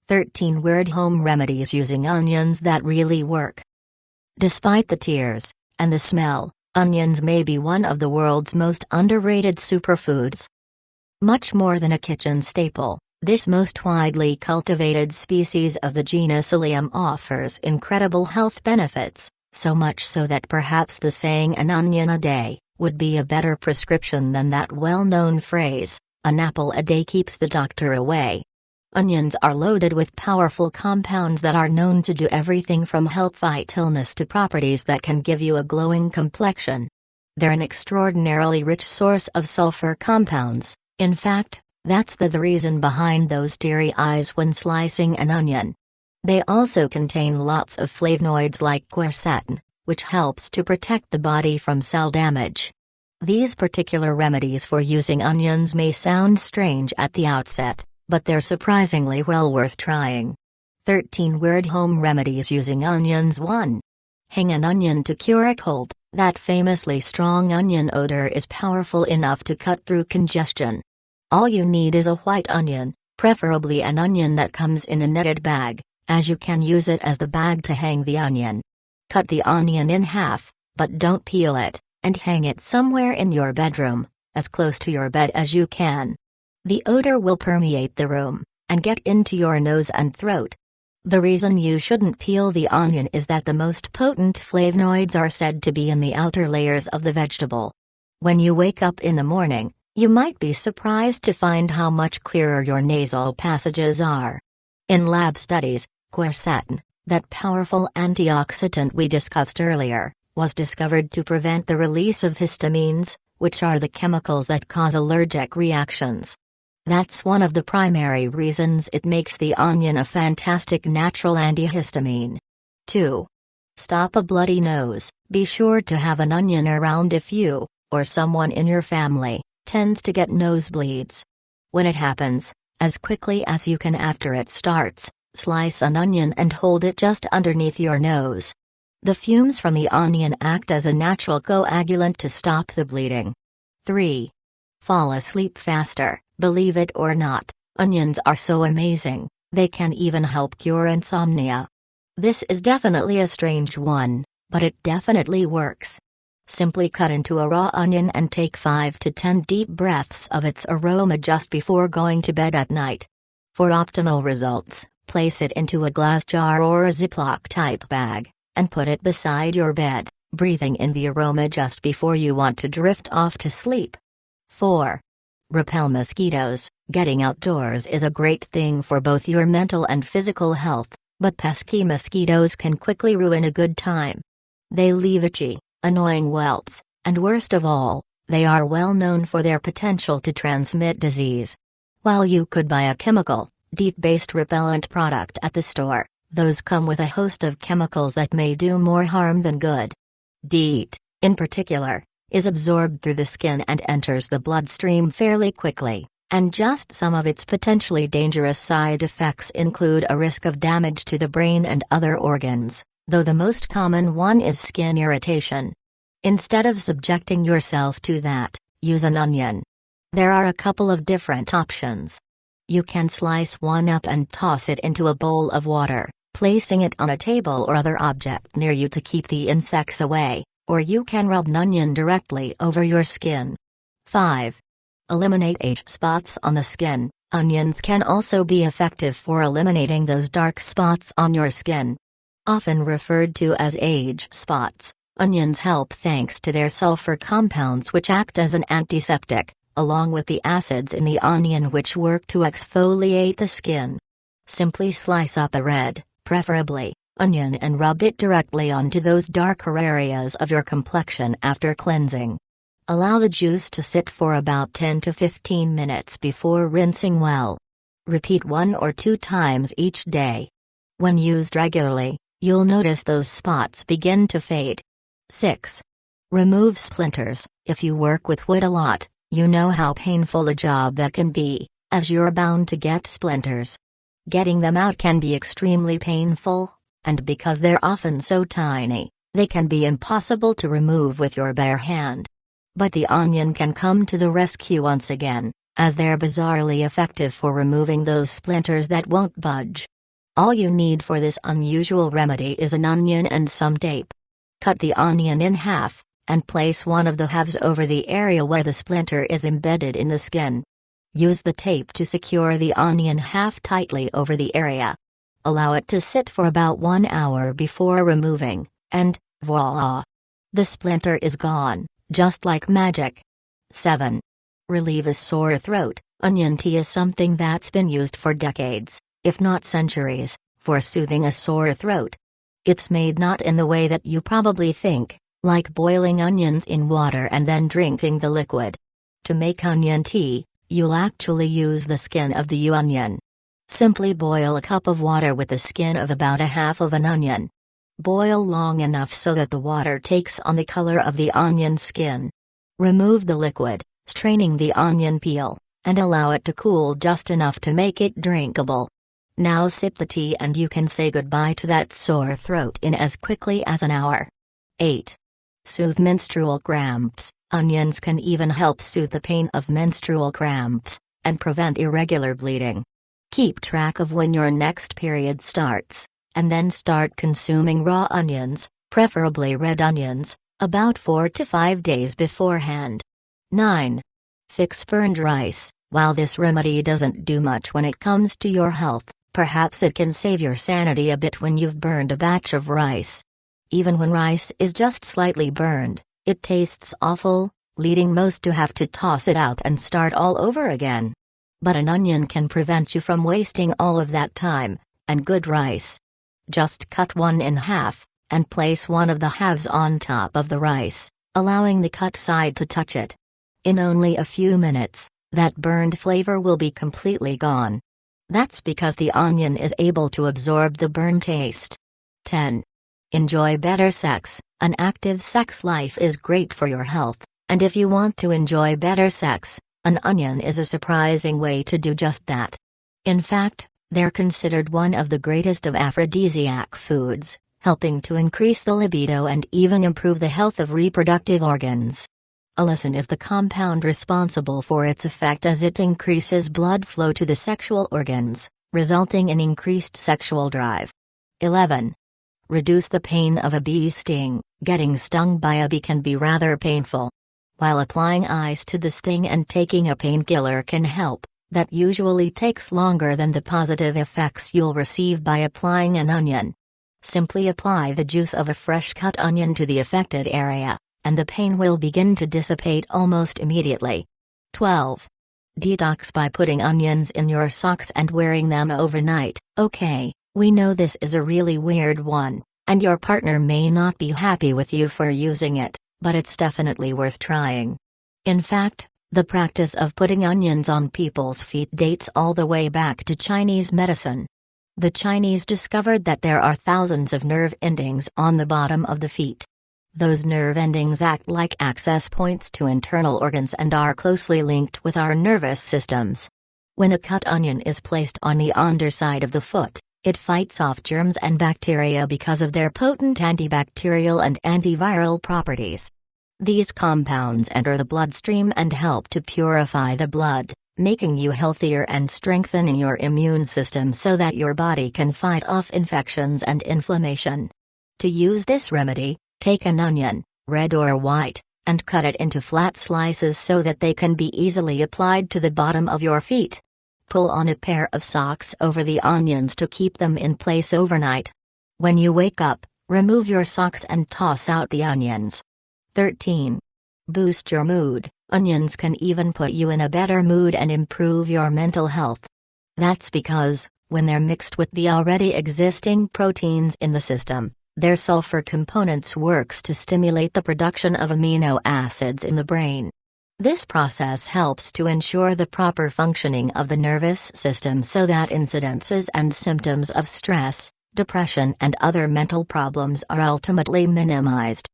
13 Weird Home Remedies Using Onions That Really Work. Despite the tears and the smell, onions may be one of the world's most underrated superfoods. Much more than a kitchen staple, this most widely cultivated species of the genus Allium offers incredible health benefits, so much so that perhaps the saying "an onion a day" would be a better prescription than that well-known phrase, "an apple a day keeps the doctor away." Onions are loaded with powerful compounds that are known to do everything from help fight illness to properties that can give you a glowing complexion. They're an extraordinarily rich source of sulphur compounds. In fact, that's the reason behind those teary eyes when slicing an onion. They also contain lots of flavonoids like quercetin, which helps to protect the body from cell damage. These particular remedies for using onions may sound strange at the outset, but they're surprisingly well worth trying. 13 Weird Home Remedies Using Onions. 1. Hang an onion to cure a cold. That famously strong onion odor is powerful enough to cut through congestion. All you need is a white onion, preferably an onion that comes in a netted bag, as you can use it as the bag to hang the onion. Cut the onion in half, but don't peel it, and hang it somewhere in your bedroom, as close to your bed as you can. The odor will permeate the room, and get into your nose and throat. The reason you shouldn't peel the onion is that the most potent flavonoids are said to be in the outer layers of the vegetable. When you wake up in the morning, you might be surprised to find how much clearer your nasal passages are. In lab studies, quercetin, that powerful antioxidant we discussed earlier, was discovered to prevent the release of histamines, which are the chemicals that cause allergic reactions. That's one of the primary reasons it makes the onion a fantastic natural antihistamine. 2. Stop a bloody nose. Be sure to have an onion around if you, or someone in your family, tends to get nosebleeds. When it happens, as quickly as you can after it starts, slice an onion and hold it just underneath your nose. The fumes from the onion act as a natural coagulant to stop the bleeding. 3. Fall asleep faster. Believe it or not, onions are so amazing, they can even help cure insomnia. This is definitely a strange one, but it definitely works. Simply cut into a raw onion and take 5 to 10 deep breaths of its aroma just before going to bed at night. For optimal results, place it into a glass jar or a Ziploc-type bag, and put it beside your bed, breathing in the aroma just before you want to drift off to sleep. 4. Repel mosquitoes. Getting outdoors is a great thing for both your mental and physical health, but pesky mosquitoes can quickly ruin a good time. They leave itchy, annoying welts, and worst of all, they are well known for their potential to transmit disease. While you could buy a chemical, DEET-based repellent product at the store, those come with a host of chemicals that may do more harm than good. DEET, in particular, is absorbed through the skin and enters the bloodstream fairly quickly, and just some of its potentially dangerous side effects include a risk of damage to the brain and other organs, though the most common one is skin irritation. Instead of subjecting yourself to that, use an onion. There are a couple of different options. You can slice one up and toss it into a bowl of water, placing it on a table or other object near you to keep the insects away. Or you can rub an onion directly over your skin. 5. Eliminate age spots on the skin. Onions can also be effective for eliminating those dark spots on your skin. Often referred to as age spots, onions help thanks to their sulfur compounds which act as an antiseptic, along with the acids in the onion which work to exfoliate the skin. Simply slice up a red, preferably, onion and rub it directly onto those darker areas of your complexion after cleansing. Allow the juice to sit for about 10 to 15 minutes before rinsing well. Repeat 1 or 2 times each day. When used regularly, you'll notice those spots begin to fade. 6. Remove splinters. If you work with wood a lot, you know how painful a job that can be, as you're bound to get splinters. Getting them out can be extremely painful, and because they're often so tiny, they can be impossible to remove with your bare hand. But the onion can come to the rescue once again, as they're bizarrely effective for removing those splinters that won't budge. All you need for this unusual remedy is an onion and some tape. Cut the onion in half, and place one of the halves over the area where the splinter is embedded in the skin. Use the tape to secure the onion half tightly over the area. Allow it to sit for about 1 hour before removing, and voila! The splinter is gone, just like magic. 7. Relieve a sore throat. Onion tea is something that's been used for decades, if not centuries, for soothing a sore throat. It's made not in the way that you probably think, like boiling onions in water and then drinking the liquid. To make onion tea, you'll actually use the skin of the onion. Simply boil a cup of water with the skin of about a half of an onion. Boil long enough so that the water takes on the color of the onion skin. Remove the liquid, straining the onion peel, and allow it to cool just enough to make it drinkable. Now sip the tea and you can say goodbye to that sore throat in as quickly as an hour. 8. Soothe menstrual cramps. Onions can even help soothe the pain of menstrual cramps, and prevent irregular bleeding. Keep track of when your next period starts, and then start consuming raw onions, preferably red onions, about 4 to 5 days beforehand. 9. Fix burned rice. While this remedy doesn't do much when it comes to your health, perhaps it can save your sanity a bit when you've burned a batch of rice. Even when rice is just slightly burned, it tastes awful, leading most to have to toss it out and start all over again. But an onion can prevent you from wasting all of that time, and good rice. Just cut one in half, and place one of the halves on top of the rice, allowing the cut side to touch it. In only a few minutes, that burned flavor will be completely gone. That's because the onion is able to absorb the burn taste. 10. Enjoy better sex. An active sex life is great for your health, and if you want to enjoy better sex, an onion is a surprising way to do just that. In fact, they're considered one of the greatest of aphrodisiac foods, helping to increase the libido and even improve the health of reproductive organs. Allicin is the compound responsible for its effect as it increases blood flow to the sexual organs, resulting in increased sexual drive. 11. Reduce the pain of a bee's sting. Getting stung by a bee can be rather painful. While applying ice to the sting and taking a painkiller can help, that usually takes longer than the positive effects you'll receive by applying an onion. Simply apply the juice of a fresh cut onion to the affected area, and the pain will begin to dissipate almost immediately. 12. Detox by putting onions in your socks and wearing them overnight. Okay, we know this is a really weird one, and your partner may not be happy with you for using it, but it's definitely worth trying. In fact, the practice of putting onions on people's feet dates all the way back to Chinese medicine. The Chinese discovered that there are thousands of nerve endings on the bottom of the feet. Those nerve endings act like access points to internal organs and are closely linked with our nervous systems. When a cut onion is placed on the underside of the foot, it fights off germs and bacteria because of their potent antibacterial and antiviral properties. These compounds enter the bloodstream and help to purify the blood, making you healthier and strengthening your immune system so that your body can fight off infections and inflammation. To use this remedy, take an onion, red or white, and cut it into flat slices so that they can be easily applied to the bottom of your feet. Pull on a pair of socks over the onions to keep them in place overnight. When you wake up, remove your socks and toss out the onions. 13. Boost your mood. Onions can even put you in a better mood and improve your mental health. That's because, when they're mixed with the already existing proteins in the system, their sulphur components works to stimulate the production of amino acids in the brain. This process helps to ensure the proper functioning of the nervous system so that incidences and symptoms of stress, depression and other mental problems are ultimately minimized.